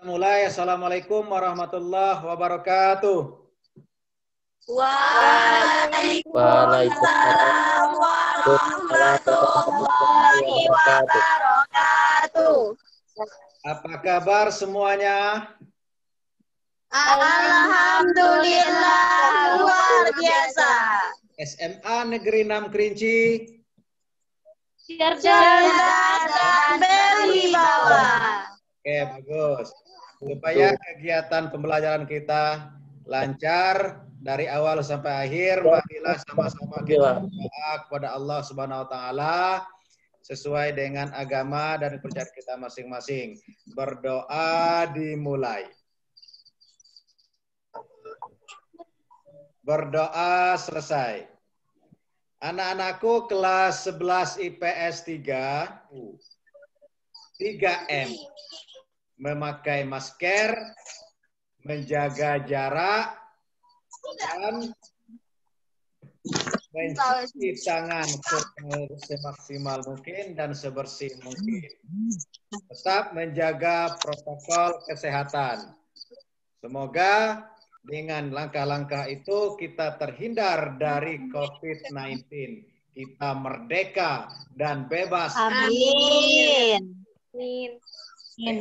Mulai. Assalamualaikum warahmatullahi wabarakatuh. Waalaikumsalam warahmatullahi wabarakatuh. Apa kabar semuanya? Alhamdulillah luar biasa. SMA Negeri 6 Kerinci. Cerdas dan berwibawa. Oke, bagus. Supaya kegiatan pembelajaran kita lancar dari awal sampai akhir, marilah sama-sama kita berdoa kepada Allah Subhanahu wa taala sesuai dengan agama dan kepercayaan kita masing-masing. Berdoa dimulai. Berdoa selesai. Anak-anakku kelas 11 IPS 3M. Memakai masker, menjaga jarak, dan mencuci tangan semaksimal mungkin dan sebersih mungkin. Tetap menjaga protokol kesehatan. Semoga dengan langkah-langkah itu kita terhindar dari COVID-19. Kita merdeka dan bebas. Amin.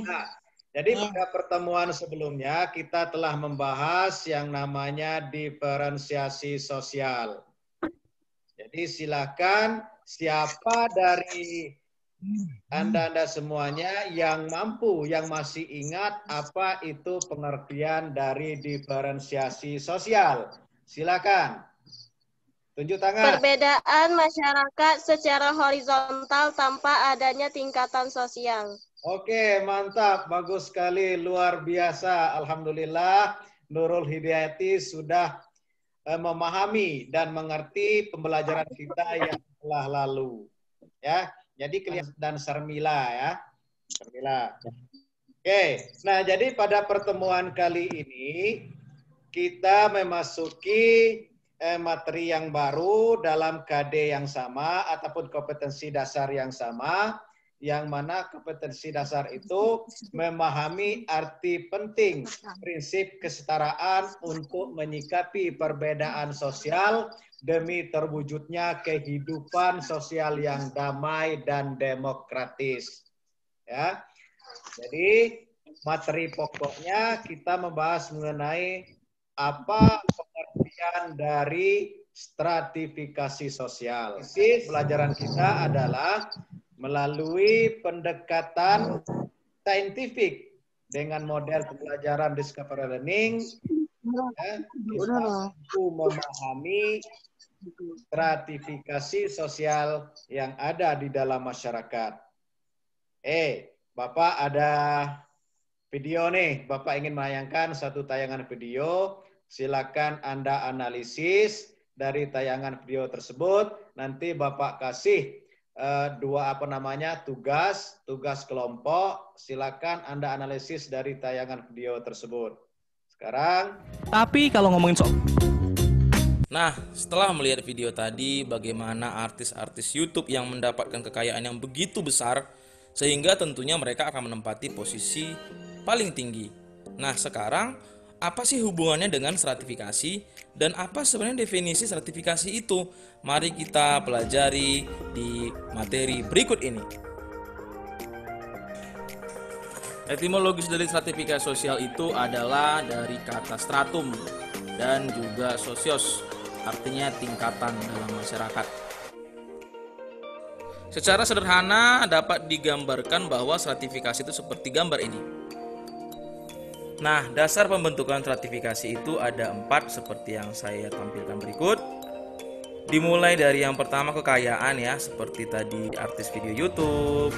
Nah, jadi pada pertemuan sebelumnya kita telah membahas yang namanya diferensiasi sosial. Jadi silakan siapa dari Anda semuanya yang mampu, yang masih ingat apa itu pengertian dari diferensiasi sosial. Silakan. Tunjuk tangan. Perbedaan masyarakat secara horizontal tanpa adanya tingkatan sosial. Oke, mantap. Bagus sekali. Luar biasa. Alhamdulillah, Nurul Hidayati sudah memahami dan mengerti pembelajaran kita yang telah lalu. Ya, jadi kelihatan dan Sarmila ya. Sarmila. Oke, nah jadi pada pertemuan kali ini kita memasuki materi yang baru dalam KD yang sama ataupun kompetensi dasar yang sama, yang mana kompetensi dasar itu memahami arti penting prinsip kesetaraan untuk menyikapi perbedaan sosial demi terwujudnya kehidupan sosial yang damai dan demokratis. Ya. Jadi materi pokoknya kita membahas mengenai apa pengertian dari stratifikasi sosial. Pelajaran kita adalah melalui pendekatan saintifik dengan model pembelajaran discovery learning, ya, kita mampu memahami stratifikasi sosial yang ada di dalam masyarakat. Bapak ada video nih, Bapak ingin menayangkan satu tayangan video, silakan Anda analisis dari tayangan video tersebut, nanti Bapak kasih tugas kelompok, silakan Anda analisis dari tayangan video tersebut. Sekarang. Tapi kalau ngomongin soal setelah melihat video tadi bagaimana artis-artis YouTube yang mendapatkan kekayaan yang begitu besar sehingga tentunya mereka akan menempati posisi paling tinggi. Nah, sekarang apa sih hubungannya dengan stratifikasi dan apa sebenarnya definisi stratifikasi itu? Mari kita pelajari di materi berikut ini. Etimologis dari stratifikasi sosial itu adalah dari kata stratum dan juga sosios, artinya tingkatan dalam masyarakat. Secara sederhana dapat digambarkan bahwa stratifikasi itu seperti gambar ini. Nah, dasar pembentukan stratifikasi itu ada 4 seperti yang saya tampilkan berikut. Dimulai dari yang pertama kekayaan ya, seperti tadi artis video YouTube.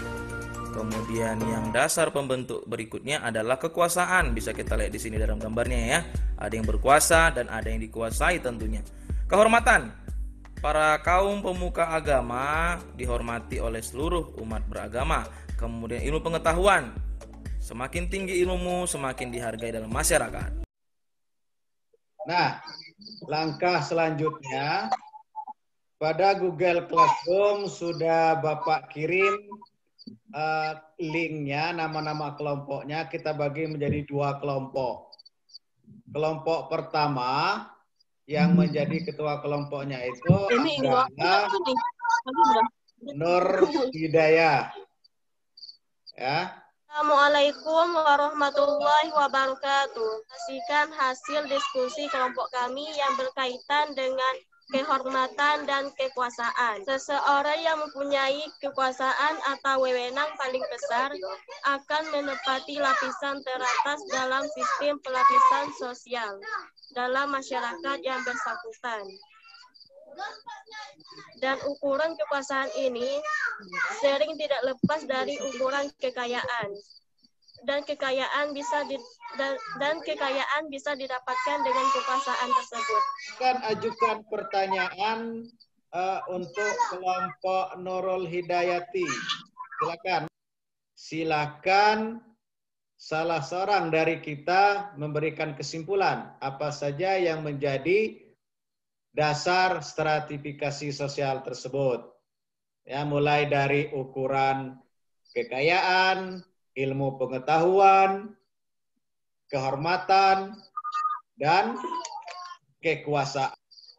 Kemudian yang dasar pembentuk berikutnya adalah kekuasaan. Bisa kita lihat di sini dalam gambarnya ya. Ada yang berkuasa dan ada yang dikuasai tentunya. Kehormatan. Para kaum pemuka agama dihormati oleh seluruh umat beragama. Kemudian ilmu pengetahuan. Semakin tinggi ilmumu, semakin dihargai dalam masyarakat. Nah, langkah selanjutnya pada Google Classroom sudah Bapak kirim linknya, nama-nama kelompoknya kita bagi menjadi 2 kelompok. Kelompok pertama yang menjadi ketua kelompoknya itu adalah Nur Hidayah. Ya. Assalamualaikum warahmatullahi wabarakatuh. Saksikan hasil diskusi kelompok kami yang berkaitan dengan kehormatan dan kekuasaan. Seseorang yang mempunyai kekuasaan atau wewenang paling besar akan menempati lapisan teratas dalam sistem pelapisan sosial dalam masyarakat yang bersangkutan. Dan ukuran kekuasaan ini sering tidak lepas dari ukuran kekayaan. Dan kekayaan bisa didapatkan dengan kekuasaan tersebut. Akan ajukan pertanyaan untuk kelompok Nurul Hidayati. Silakan. Silakan salah seorang dari kita memberikan kesimpulan apa saja yang menjadi dasar stratifikasi sosial tersebut. Ya, mulai dari ukuran kekayaan, ilmu pengetahuan, kehormatan, dan kekuasaan.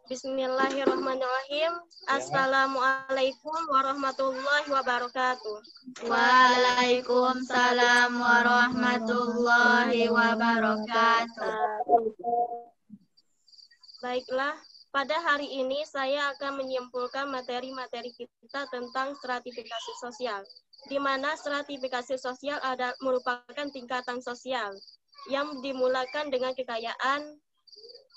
Bismillahirrahmanirrahim. Assalamualaikum warahmatullahi wabarakatuh. Waalaikumsalam warahmatullahi wabarakatuh. Baiklah, pada hari ini saya akan menyimpulkan materi-materi kita tentang stratifikasi sosial, di mana stratifikasi sosial merupakan tingkatan sosial yang dimulakan dengan kekayaan,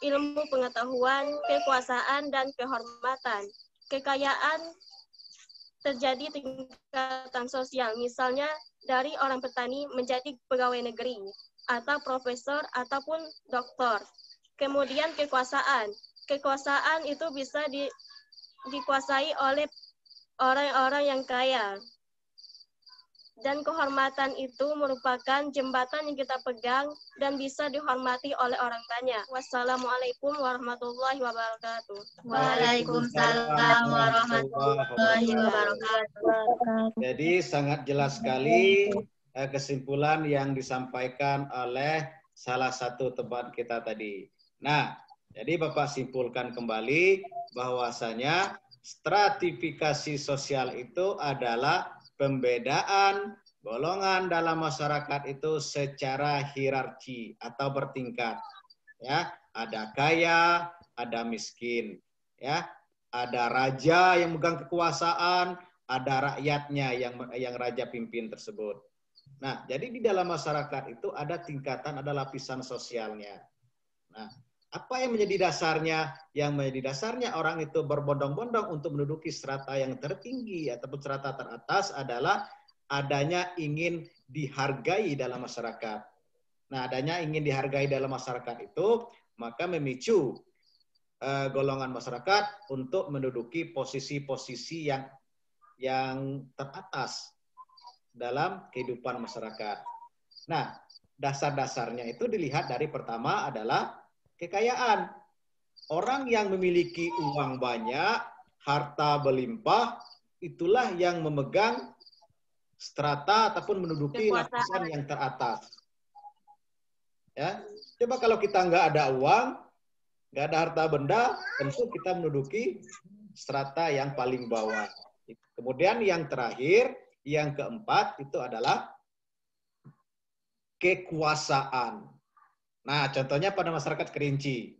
ilmu pengetahuan, kekuasaan, dan kehormatan. Kekayaan terjadi tingkatan sosial, misalnya dari orang petani menjadi pegawai negeri, atau profesor, ataupun doktor. Kemudian kekuasaan. Kekuasaan itu bisa dikuasai oleh orang-orang yang kaya. Dan kehormatan itu merupakan jembatan yang kita pegang dan bisa dihormati oleh orang banyak. Wassalamualaikum warahmatullahi wabarakatuh. Waalaikumsalam warahmatullahi wabarakatuh. Jadi sangat jelas sekali kesimpulan yang disampaikan oleh salah satu teman kita tadi. Nah, jadi Bapak simpulkan kembali bahwasanya stratifikasi sosial itu adalah pembedaan golongan dalam masyarakat itu secara hierarki atau bertingkat. Ya, ada kaya, ada miskin, ya. Ada raja yang megang kekuasaan, ada rakyatnya yang raja pimpin tersebut. Nah, jadi di dalam masyarakat itu ada tingkatan, ada lapisan sosialnya. Nah, apa yang menjadi dasarnya? Yang menjadi dasarnya orang itu berbondong-bondong untuk menduduki strata yang tertinggi ataupun strata teratas adalah adanya ingin dihargai dalam masyarakat. Nah, adanya ingin dihargai dalam masyarakat itu, maka memicu golongan masyarakat untuk menduduki posisi-posisi yang teratas dalam kehidupan masyarakat. Nah, dasar-dasarnya itu dilihat dari pertama adalah kekayaan. Orang yang memiliki uang banyak, harta berlimpah, itulah yang memegang strata ataupun menduduki lapisan yang teratas. Ya, coba kalau kita nggak ada uang, nggak ada harta benda, tentu kita menduduki strata yang paling bawah. Kemudian yang terakhir, yang keempat itu adalah kekuasaan. Nah, contohnya pada masyarakat Kerinci.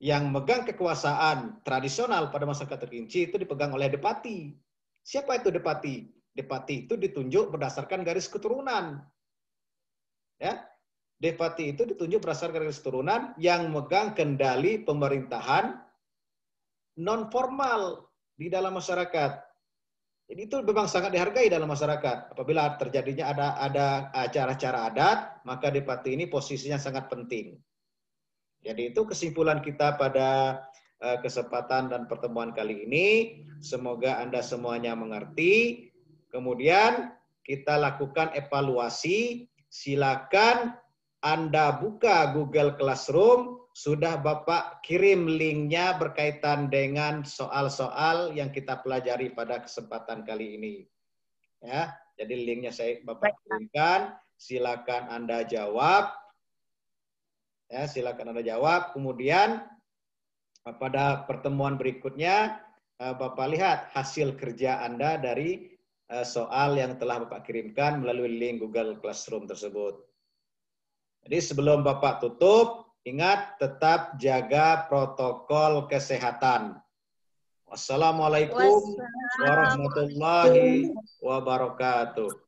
Yang megang kekuasaan tradisional pada masyarakat Kerinci itu dipegang oleh Depati. Siapa itu Depati? Depati itu ditunjuk berdasarkan garis keturunan. Ya, Depati itu ditunjuk berdasarkan garis keturunan yang megang kendali pemerintahan non formal di dalam masyarakat. Jadi itu memang sangat dihargai dalam masyarakat. Apabila terjadinya ada acara-acara adat, maka Depati ini posisinya sangat penting. Jadi itu kesimpulan kita pada kesempatan dan pertemuan kali ini. Semoga Anda semuanya mengerti. Kemudian kita lakukan evaluasi. Silakan Anda buka Google Classroom. Sudah Bapak kirim linknya berkaitan dengan soal-soal yang kita pelajari pada kesempatan kali ini. Ya, jadi linknya Bapak kirimkan. Silakan Anda jawab. Ya, silakan Anda jawab. Kemudian pada pertemuan berikutnya Bapak lihat hasil kerja Anda dari soal yang telah Bapak kirimkan melalui link Google Classroom tersebut. Jadi sebelum Bapak tutup, ingat tetap jaga protokol kesehatan. Wassalamualaikum warahmatullahi wabarakatuh.